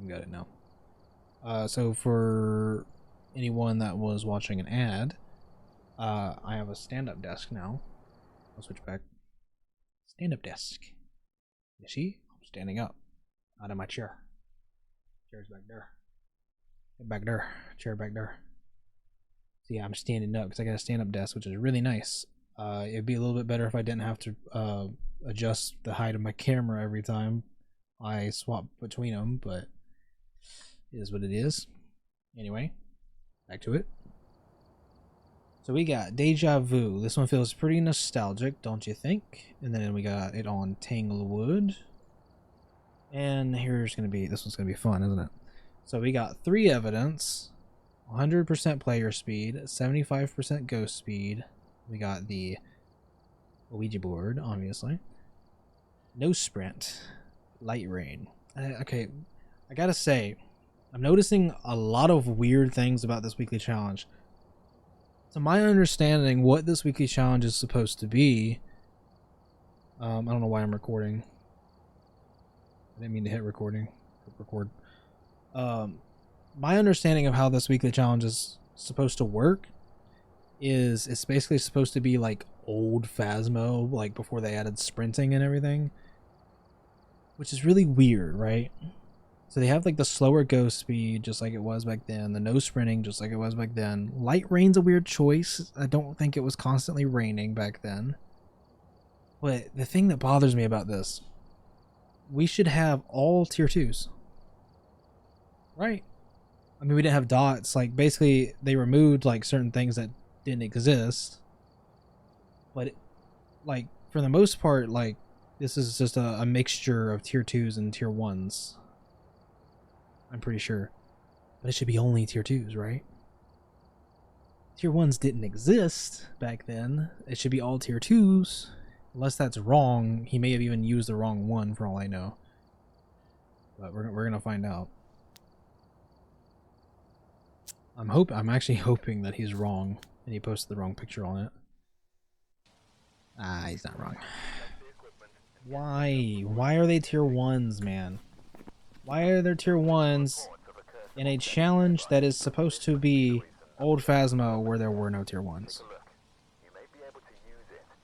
got it now. So for anyone that was watching an ad, I have a stand-up desk now. I'll switch back. Stand-up desk. You see? I'm standing up out of my chair. Chair's back there. Back there. Chair back there. So yeah, I'm standing up because I got a stand-up desk, which is really nice. It'd be a little bit better if I didn't have to adjust the height of my camera every time I swap between them, but it is what it is. Anyway, back to it. So we got Deja Vu. This one feels pretty nostalgic, don't you think? And then we got it on Tanglewood. And here's gonna be, this one's gonna be fun, isn't it? So we got 3 evidence, 100% player speed, 75% ghost speed. We got the Ouija board, obviously. No sprint, light rain. Okay, I gotta say, I'm noticing a lot of weird things about this weekly challenge. To my understanding, what this weekly challenge is supposed to be, I don't know why I'm recording. I didn't mean to hit recording. Record. My understanding of how this weekly challenge is supposed to work is it's basically supposed to be like old Phasmo, like before they added sprinting and everything, which is really weird, right? So they have like the slower ghost speed, just like it was back then. The no sprinting, just like it was back then. Light rain's a weird choice. I don't think it was constantly raining back then. But the thing that bothers me about this, we should have all tier 2s. Right? I mean, we didn't have dots. Like, basically, they removed like certain things that didn't exist. But, like, for the most part, like, this is just a mixture of tier 2s and tier 1s. I'm pretty sure. But it should be only tier 2s, right? Tier 1s didn't exist back then. It should be all tier 2s. Unless that's wrong. He may have even used the wrong one for all I know. But we're going to find out. I'm actually hoping that he's wrong and he posted the wrong picture on it. Ah, he's not wrong. Why? Why are they tier 1s, man? Why are there tier 1s in a challenge that is supposed to be old Phasmo where there were no tier 1s?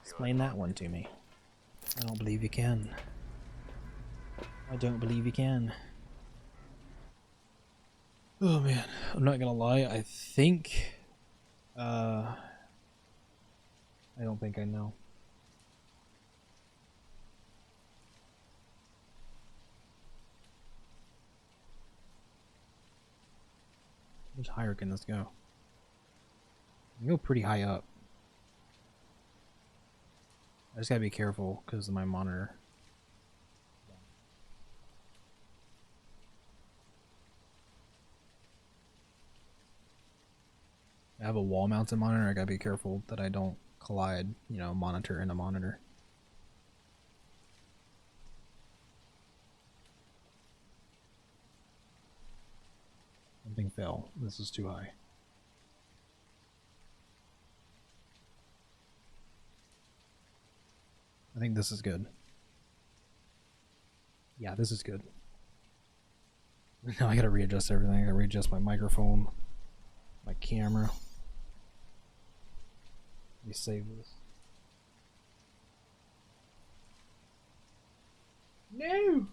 Explain that one to me. I don't believe you can. I don't believe you can. Oh man, I'm not gonna lie, I think I don't think I know. How much higher can this go? I can go pretty high up. I just gotta be careful because of my monitor. I have a wall mounted monitor. I gotta be careful that I don't collide, you know, monitor and a monitor. Something fell. This is too high. I think this is good. Yeah, this is good. Now I gotta readjust everything. I gotta readjust my microphone, my camera. Let me save this. No!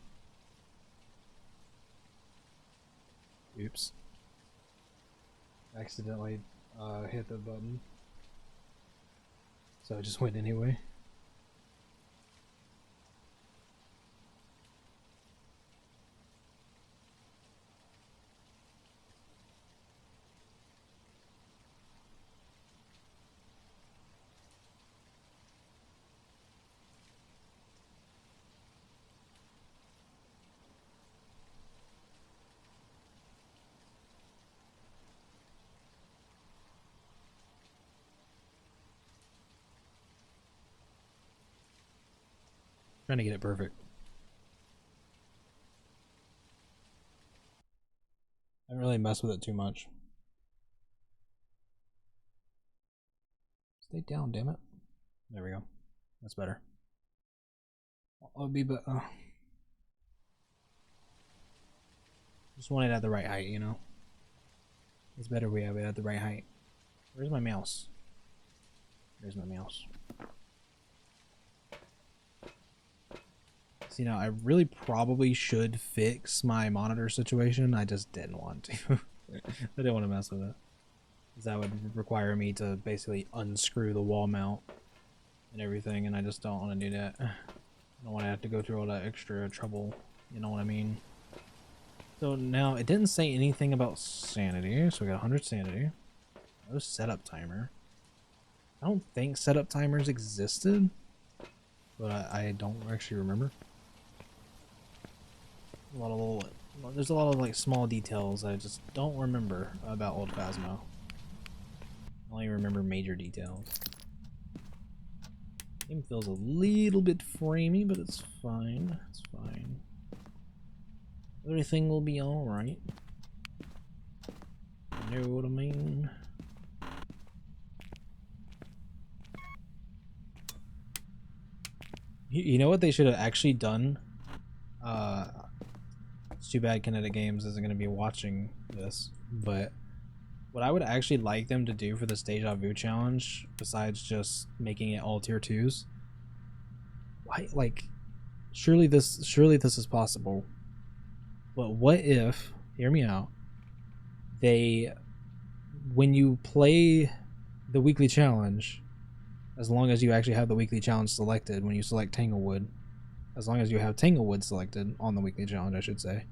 Oops. Accidentally hit the button. So I just went anyway. Trying to get it perfect. I don't really mess with it too much. Stay down, damn it. There we go. That's better. I'll be but Just want it at the right height, you know? It's better we have it at the right height. Where's my mouse? There's my mouse. See, now I really probably should fix my monitor situation. I just didn't want to. I didn't want to mess with it. Because that would require me to basically unscrew the wall mount and everything, and I just don't want to do that. I don't want to have to go through all that extra trouble, you know what I mean? So now, it didn't say anything about sanity, so we got 100 sanity. No setup timer. I don't think setup timers existed, but I don't actually remember. There's a lot of like small details I just don't remember about old Phasmo. I only remember major details. Game feels a little bit framey, but it's fine. It's fine. Everything will be alright. You know what I mean? You know what they should have actually done? It's too bad Kinetic Games isn't going to be watching this, but what I would actually like them to do for this Deja Vu challenge, besides just making it all tier 2s, why, like, surely this is possible. But what if, hear me out, when you play the weekly challenge, as long as you actually have the weekly challenge selected, when you select Tanglewood, as long as you have Tanglewood selected on the weekly challenge, I should say,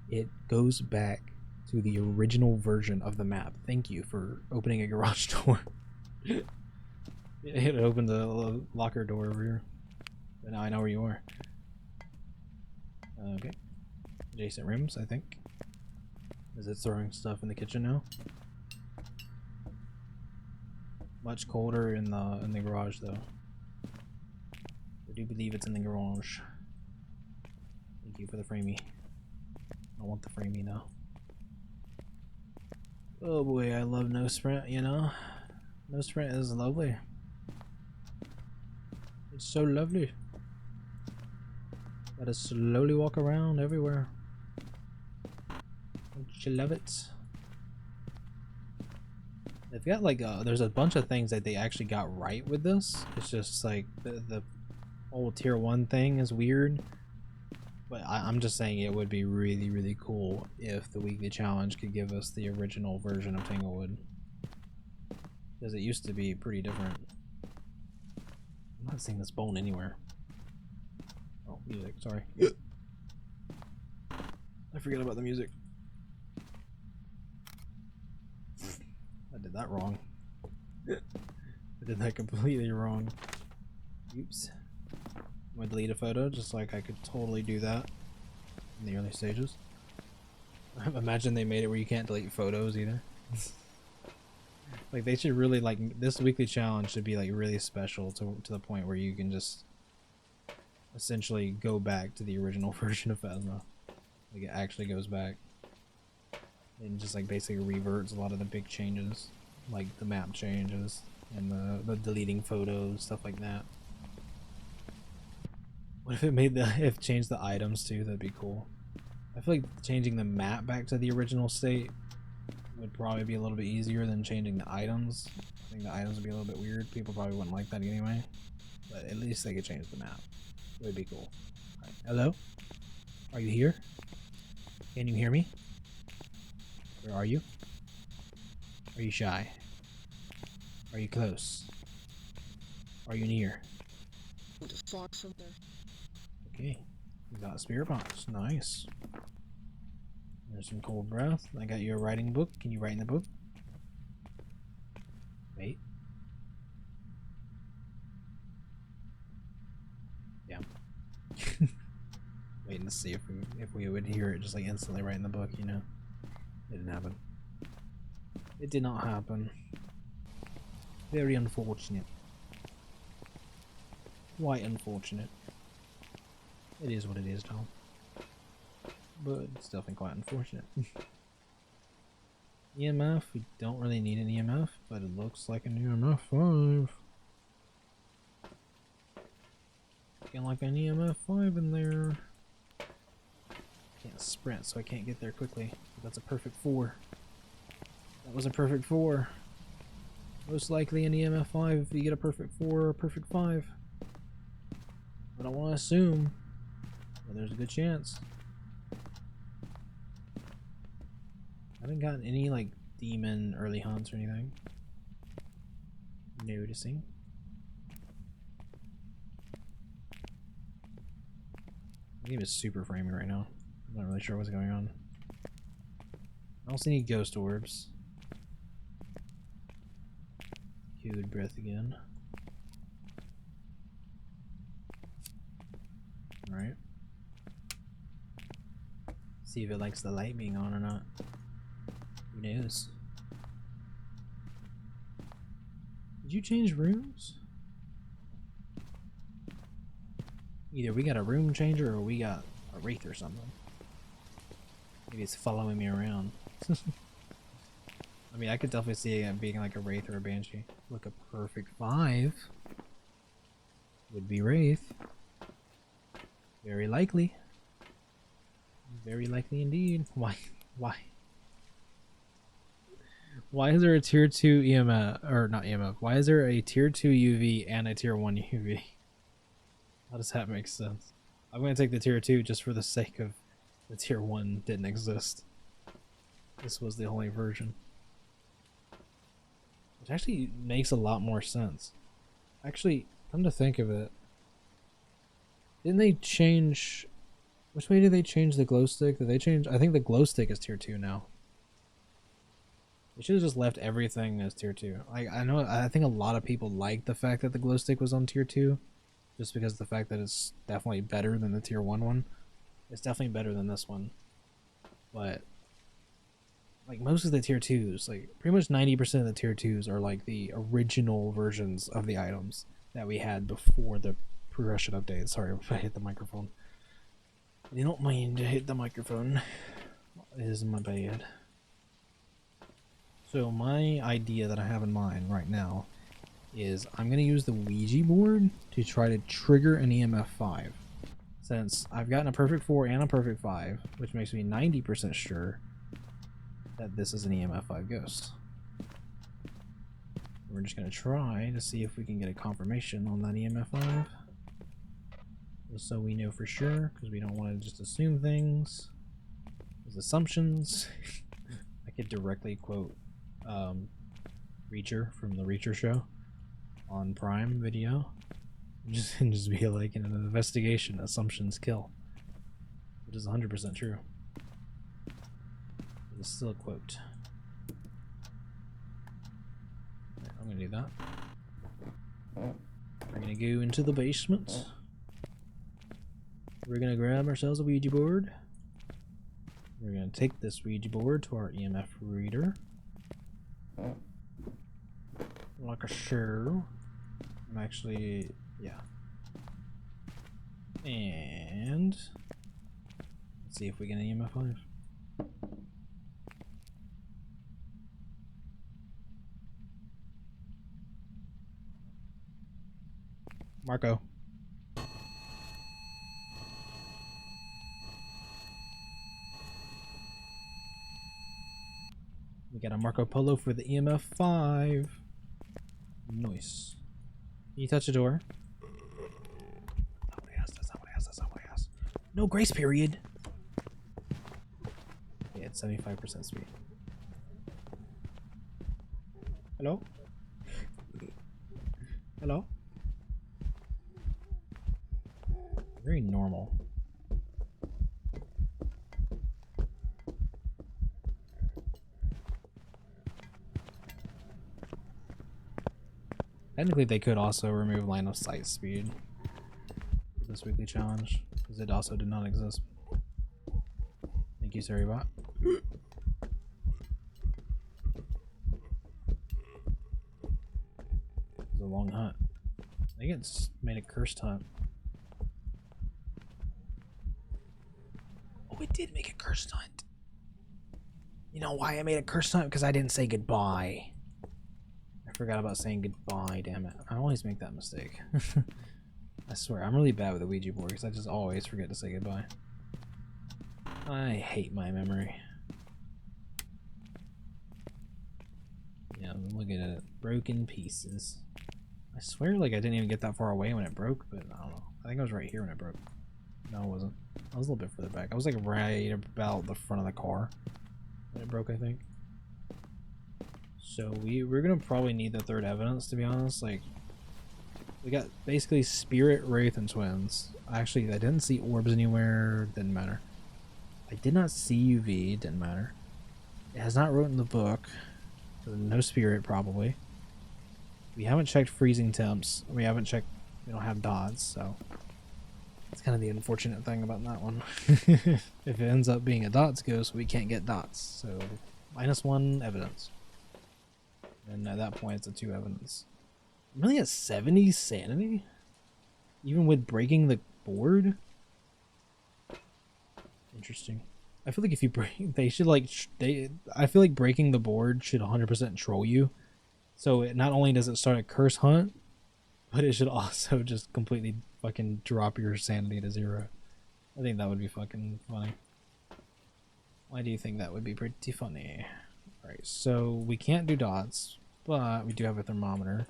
it goes back to the original version of the map. Thank you for opening a garage door. It opened the locker door over here. But now I know where you are. Okay. Adjacent rooms, I think. Is it throwing stuff in the kitchen now? Much colder in the garage though. I do believe it's in the garage. Thank you for the framey. I want the framey now. Oh boy, I love no sprint, you know? No sprint is lovely. It's so lovely. Gotta slowly walk around everywhere. Don't you love it? They've got like there's a bunch of things that they actually got right with this. It's just like the whole tier 1 thing is weird. But I'm just saying it would be really, really cool if the weekly challenge could give us the original version of Tanglewood. Because it used to be pretty different. I'm not seeing this bone anywhere. Oh, music, sorry. I forget about the music. I did that wrong. I did that completely wrong. Oops. I'm gonna delete a photo just like I could totally do that in the early stages. Imagine they made it where you can't delete photos either. Like they should really, like, this weekly challenge should be like really special to the point where you can just essentially go back to the original version of Phasmo. Like it actually goes back and just like basically reverts a lot of the big changes, like the map changes and the deleting photos, stuff like that. What if it made if changed the items too? That'd be cool. I feel like changing the map back to the original state would probably be a little bit easier than changing the items. I think the items would be a little bit weird. People probably wouldn't like that anyway. But at least they could change the map. It would be cool. Right. Hello? Are you here? Can you hear me? Where are you? Are you shy? Are you close? Are you near? Far from there. Okay, we got a spirit box. Nice. There's some cold breath. I got you a writing book. Can you write in the book? Wait. Yeah. Waiting to see if we would hear it just like instantly write in the book, you know. It didn't happen. It did not happen. Very unfortunate. Quite unfortunate. It is what it is, Tom. But it's definitely quite unfortunate. EMF, we don't really need an EMF, but it looks like an EMF 5. Looking like an EMF 5 in there. Can't sprint, so I can't get there quickly. But that's a perfect 4. That was a perfect 4. Most likely in EMF 5, if you get a perfect 4 or a perfect 5. I don't want to assume, but there's a good chance. I haven't gotten any like demon early hunts or anything. Noticing. The game is super framey right now. I'm not really sure what's going on. I don't see any ghost orbs. Good breath again. Alright. See if it likes the light being on or not. Who knows? Did you change rooms? Either we got a room changer or we got a wraith or something. Maybe it's following me around. I mean, I could definitely see it being like a wraith or a banshee. Look, a perfect 5 would be wraith. Very likely. Very likely indeed. Why? Why is there a tier 2 EMF, or not EMF, why is there a tier 2 UV and a tier 1 UV? How does that make sense? I'm going to take the tier 2 just for the sake of the tier 1 didn't exist. This was the only version. Which actually makes a lot more sense. Actually, come to think of it, didn't they change... Which way did they change the glow stick? Did they change... I think the glow stick is tier 2 now. They should have just left everything as tier 2. I think a lot of people like the fact that the glow stick was on tier 2. Just because of the fact that it's definitely better than the tier 1 one. It's definitely better than this one. But like most of the tier 2s, like pretty much 90% of the tier 2s are like the original versions of the items that we had before the progression update. Sorry if I hit the microphone. You don't mind to hit the microphone. It is my bad. So my idea that I have in mind right now is I'm going to use the Ouija board to try to trigger an EMF 5. Since I've gotten a perfect 4 and a perfect 5, which makes me 90% sure that this is an EMF 5 ghost. We're just going to try to see if we can get a confirmation on that EMF 5. Just so we know for sure, because we don't want to just assume things. As assumptions. I could directly quote Reacher from the Reacher show on Prime Video. Just be like, in an investigation, assumptions kill. Which is 100% true. It's still a quote. Right, I'm gonna do that. We're gonna go into the basement. We're gonna grab ourselves a Ouija board. We're gonna take this Ouija board to our EMF reader. Like a show. I'm actually, yeah. And let's see if we get an EMF 5. Marco. We got a Marco Polo for the EMF 5. Nice. Can you touch the door? Somebody else. No grace period. Yeah, it's 75% speed. Hello? Hello? Very normal. Technically, they could also remove line of sight speed for this weekly challenge, because it also did not exist. Thank you, Saribot. It was a long hunt. I think it's made a cursed hunt. Oh, it did make a cursed hunt. You know why I made a cursed hunt? Because I didn't say goodbye. I forgot about saying goodbye, damn it. I always make that mistake. I swear, I'm really bad with the Ouija board because I just always forget to say goodbye. I hate my memory. Yeah, look at it. Broken pieces. I swear like I didn't even get that far away when it broke, but I don't know. I think I was right here when it broke. No, it wasn't. I was a little bit further back. I was like right about the front of the car when it broke, I think. So we're gonna probably need the third evidence, to be honest. Like, we got basically Spirit, Wraith, and Twins. Actually, I didn't see orbs anywhere. Didn't matter. I did not see UV. Didn't matter. It has not written the book. So no Spirit, probably. We haven't checked freezing temps. We haven't checked. We don't have dots, so that's kind of the unfortunate thing about that one. If it ends up being a dots ghost, we can't get dots. So -1 evidence. And at that point, it's a 2 evidence. I'm really at 70 sanity? Even with breaking the board? Interesting. I feel like if you break, they should like, I feel like breaking the board should 100% troll you. So it not only does it start a curse hunt, but it should also just completely fucking drop your sanity to 0. I think that would be fucking funny. Why do you think that would be pretty funny? Alright, so we can't do dots, but we do have a thermometer.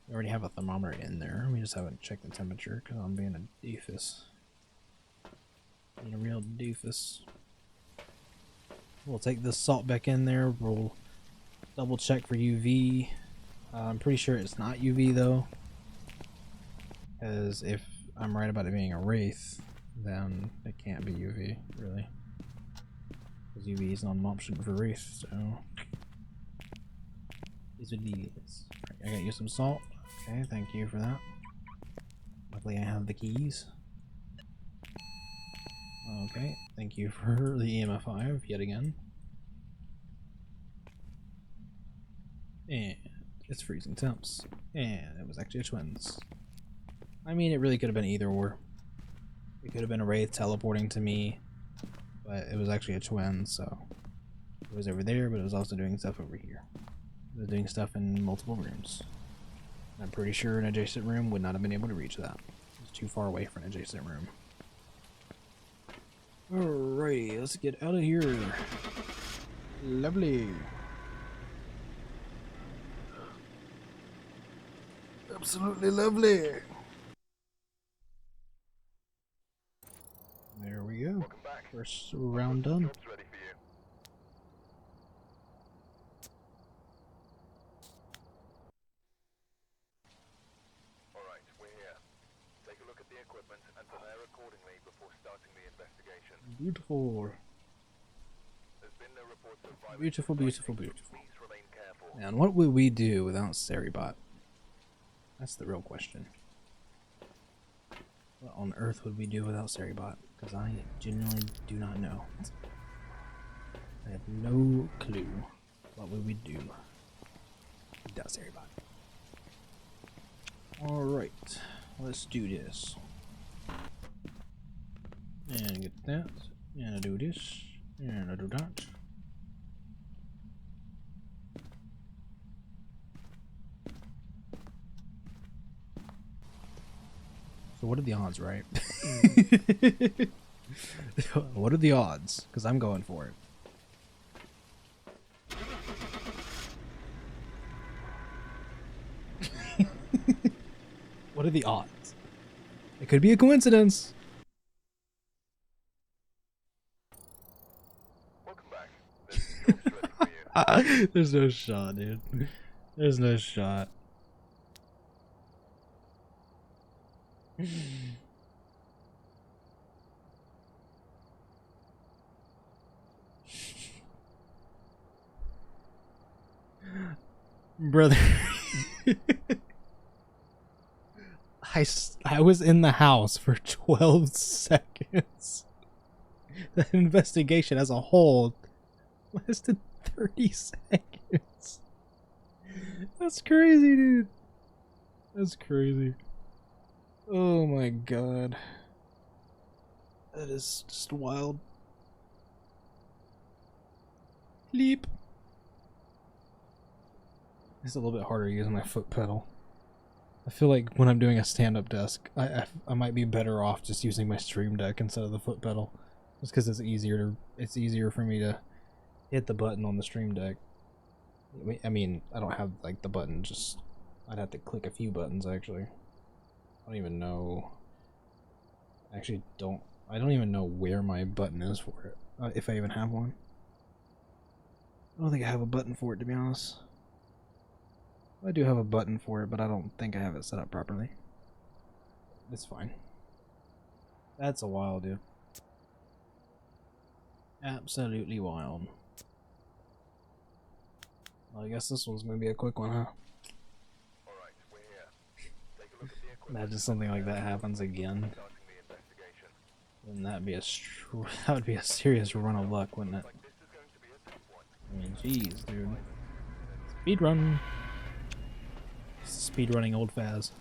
We already have a thermometer in there. We just haven't checked the temperature because I'm being a doofus. Being a real doofus. We'll take this salt back in there. We'll double check for UV. I'm pretty sure it's not UV though. Because if I'm right about it being a wraith, then it can't be UV, really. Because UV is not an option for wraith, so. These are these. Right, I got you some salt. Okay, thank you for that. Luckily I have the keys. Okay, thank you for the EMF5 yet again. And it's freezing temps. And it was actually a twins. I mean, it really could have been either or. It could have been a wraith teleporting to me, but it was actually a twin, so it was over there, but it was also doing stuff over here. It was doing stuff in multiple rooms. I'm pretty sure an adjacent room would not have been able to reach that. It was too far away for an adjacent room. Alrighty, let's get out of here. Lovely. Absolutely lovely. There we go. First round done. Alright, we're here. Take a look at the equipment and prepare accordingly before starting the investigation. Beautiful. There's been no reports of violence. Beautiful, beautiful, beautiful. Please remain careful. And what would we do without Seribot? That's the real question. What on earth would we do without Seribot? Because I genuinely do not know. I have no clue what would we do without Seribot. Alright, let's do this. And get that. And I do this. And I do that. So what are the odds, right? What are the odds? Because I'm going for it. What are the odds? It could be a coincidence. Welcome back. There's jobs ready for you. There's no shot, dude. There's no shot. Brother. I was in the house for 12 seconds. The investigation as a whole lasted 30 seconds. That's crazy, dude. That's crazy. Oh my god. That is just wild. Leap. It's a little bit harder using my foot pedal. I feel like when I'm doing a stand-up desk, I might be better off just using my stream deck instead of the foot pedal. Just because it's easier for me to hit the button on the stream deck. I mean, I don't have like the button, just I'd have to click a few buttons actually. I don't even know. I don't even know where my button is for it. If I even have one. I don't think I have a button for it, to be honest. I do have a button for it, but I don't think I have it set up properly. It's fine. That's a wild, dude. Absolutely wild. Well, I guess this one's gonna be a quick one, huh? Alright, we're here. Take a look at the equipment. Imagine something like that happens again. Starting the investigation. Then that would be a serious run of luck, wouldn't it? Like this is going to be a tough one. I mean, jeez, dude. Speed run. Speed running old Phaz.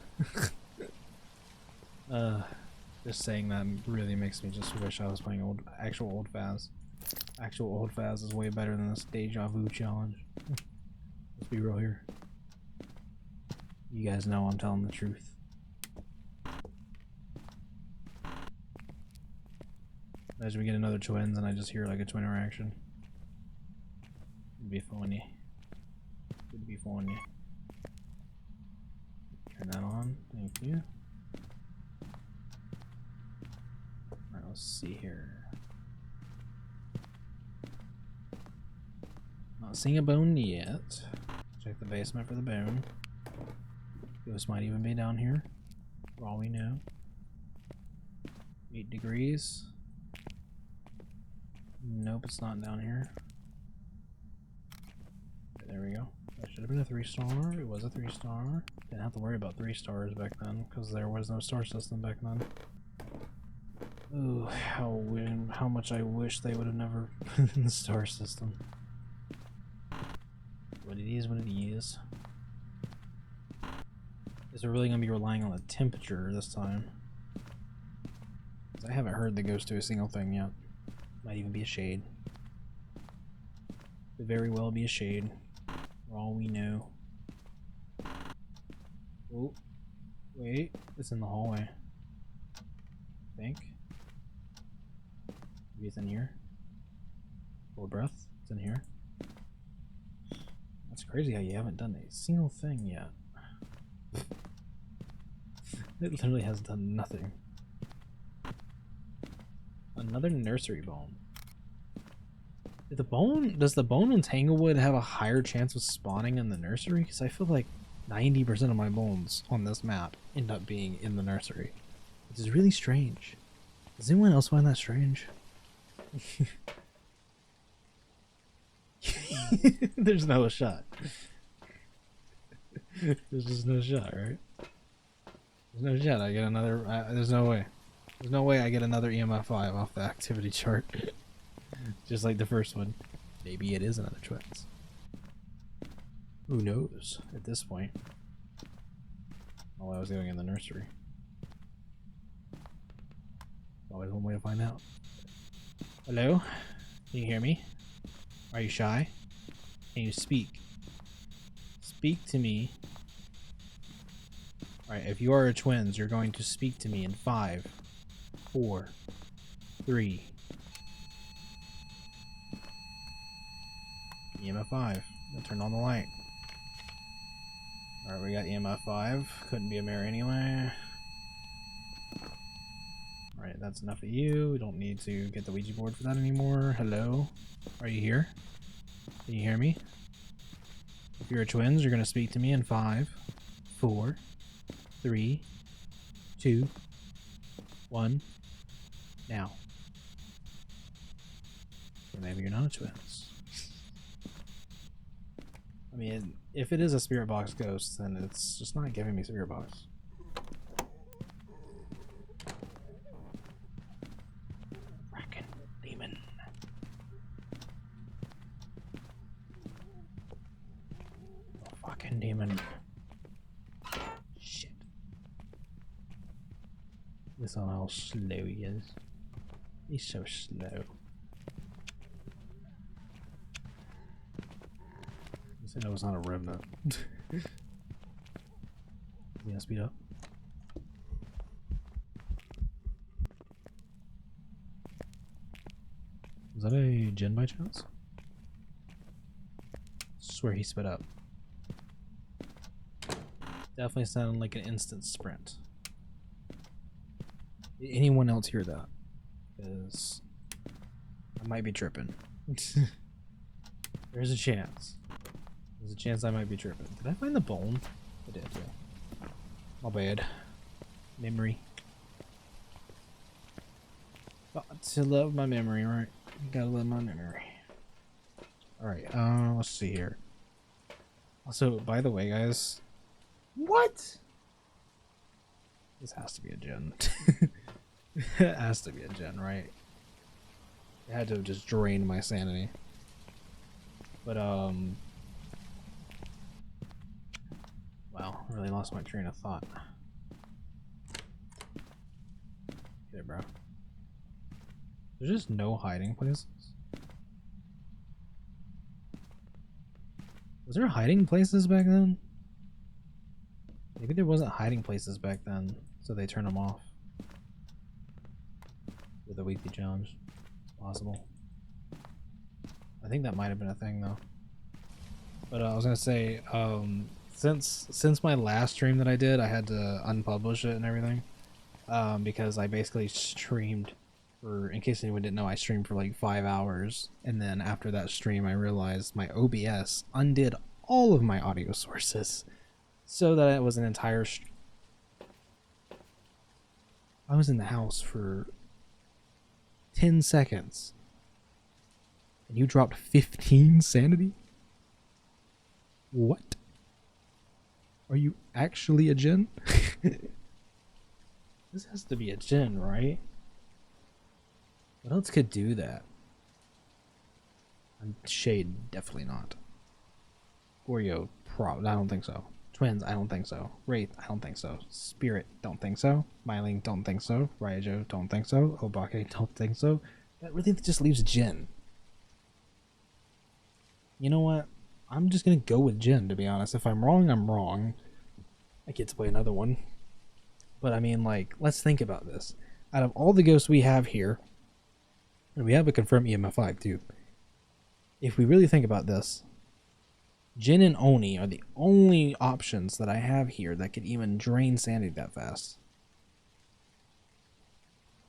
Just saying that really makes me just wish I was playing actual old Phaz. Actual old Phaz is way better than this Deja Vu challenge. Let's be real here. You guys know I'm telling the truth. Imagine we get another twins and I just hear like a twin interaction. It'd be funny. It'd be funny. Turn that on. Thank you. Alright, let's see here. Not seeing a bone yet. Check the basement for the bone. Ghost might even be down here, for all we know. 8 degrees. Nope, it's not down here. Okay, there we go. That should have been a 3-star. It was a 3-star. Didn't have to worry about 3 stars back then, because there was no star system back then. Ooh, how much I wish they would have never put in the star system. What it is, what it is. Is it really going to be relying on the temperature this time? I haven't heard the ghost do a single thing yet. Might even be a shade. Could very well be a shade. For all we know. Oh, wait. It's in the hallway. I think. Maybe it's in here. Hold breath. It's in here. That's crazy how you haven't done a single thing yet. It literally has done nothing. Another nursery bone. Does the bone in Tanglewood have a higher chance of spawning in the nursery? Because I feel like 90% of my bones on this map end up being in the nursery. Which is really strange. Does anyone else find that strange? There's no shot. There's just no shot, right? There's no shot. I get another. There's no way. There's no way I get another EMF 5 off the activity chart. Just like the first one. Maybe it is another twins. Who knows at this point? All I was doing in the nursery. Always one way to find out. Hello? Can you hear me? Are you shy? Can you speak? Speak to me. Alright, if you are a twins, you're going to speak to me in 5, 4, 3. EMF 5. I'll turn on the light. Alright, we got EMF 5. Couldn't be a mirror anyway. Alright, that's enough of you. We don't need to get the Ouija board for that anymore. Hello? Are you here? Can you hear me? If you're a twins, you're going to speak to me in 5, 4, 3, 2, 1. Now. Or maybe you're not a twins. I mean, if it is a spirit box ghost, then it's just not giving me spirit box. Frackin' demon. Oh, fucking demon. Shit. Listen how slow he is. He's so slow. I know it's not a remnant. Yeah, speed up. that a Jin by chance? Swear he sped up. Definitely sounded like an instant sprint. Did anyone else hear that? Because I might be tripping. There's a chance. There's a chance I might be tripping. Did I find the bone? I did, yeah. My bad. Memory. Got to love my memory, right? Gotta love my memory. Alright, let's see here. Also, by the way, guys. What? This has to be a gen. It has to be a gen, right? It had to have just drained my sanity. But, wow, really lost my train of thought. Okay, bro. There's just no hiding places? Was there hiding places back then? Maybe there wasn't hiding places back then, so they turned them off. With a weekly challenge. It's possible. I think that might have been a thing though. But I was gonna say, since my last stream that I did, I had to unpublish it and everything. Because I basically streamed for, in case anyone didn't know, I streamed for like 5 hours, and then after that stream I realized my OBS undid all of my audio sources, so that it was an entire I was in the house for 10 seconds and you dropped 15 sanity? What? Are you actually a gen? This has to be a gen, right? What else could do that? Shade, definitely not. Oreo, I don't think so. Twins, I don't think so. Wraith, I don't think so. Spirit, don't think so. Myling, don't think so. Raijo, don't think so. Obake, don't think so. That really just leaves Jin. You know what? I'm just gonna go with Jin, to be honest. If I'm wrong, I'm wrong. I get to play another one. But I mean, like, let's think about this. Out of all the ghosts we have here, and we have a confirmed EMF5 too. If we really think about this, Jin and Oni are the only options that I have here that could even drain sanity that fast.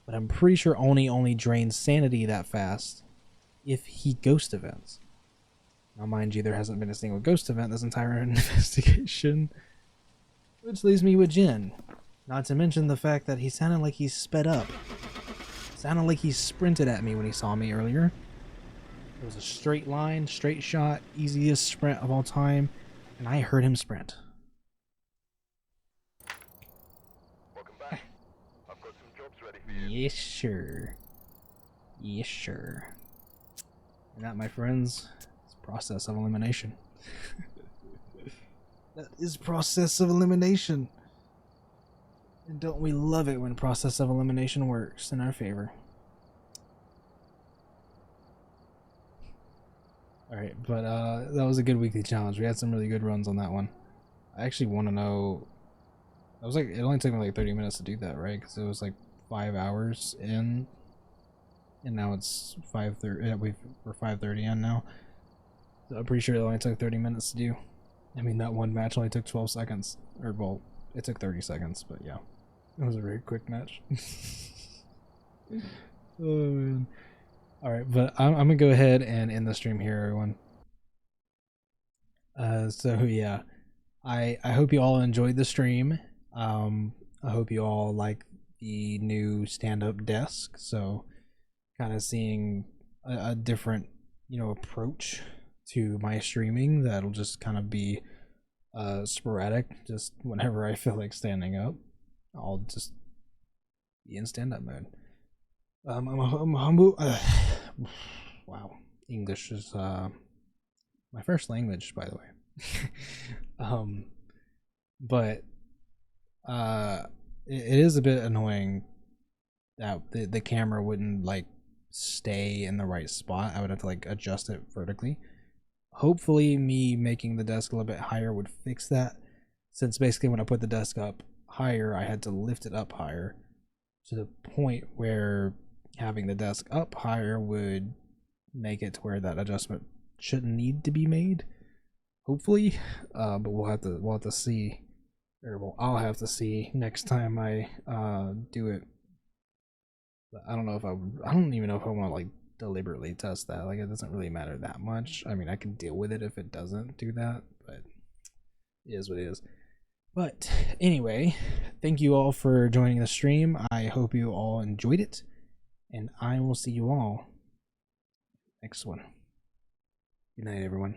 But I'm pretty sure Oni only drains sanity that fast if he ghost events. Now, mind you, there hasn't been a single ghost event this entire investigation, which leaves me with Jin. Not to mention the fact that he sounded like he sped up. Sounded like he sprinted at me when he saw me earlier. It was a straight line, straight shot, easiest sprint of all time, and I heard him sprint. Welcome back. I've got some jobs ready for you. Yes, sure. Yes, sure. And that, my friends, is process of elimination. That is process of elimination. And don't we love it when process of elimination works in our favor? Alright, but that was a good weekly challenge. We had some really good runs on that one. I actually want to know... I was like, it only took me like 30 minutes to do that, right? Because it was like 5 hours in. And now it's 5:30. Yeah, we're 5:30 in now. So I'm pretty sure it only took 30 minutes to do. I mean, that one match only took 12 seconds. Or, well, it took 30 seconds, but yeah. It was a very quick match. Oh, man. Alright, but I'm gonna go ahead and end the stream here, everyone. So yeah. I hope you all enjoyed the stream. I hope you all like the new stand-up desk. So kind of seeing a different, approach to my streaming that'll just kind of be sporadic. Just whenever I feel like standing up, I'll just be in stand-up mode. I'm humble. Wow, English is my first language, by the way. But it is a bit annoying that the camera wouldn't like stay in the right spot. I would have to like adjust it vertically. Hopefully, me making the desk a little bit higher would fix that. Since basically when I put the desk up higher, I had to lift it up higher to the point where having the desk up higher would make it to where that adjustment shouldn't need to be made. Hopefully, but we'll have to see, or well, I'll have to see next time I do it. But I don't know if I don't even know if I want to like deliberately test that. Like, it doesn't really matter that much. I mean, I can deal with it if it doesn't do that, but it is what it is. But anyway, thank you all for joining the stream. I hope you all enjoyed it, and I will see you all next one. Good night, everyone.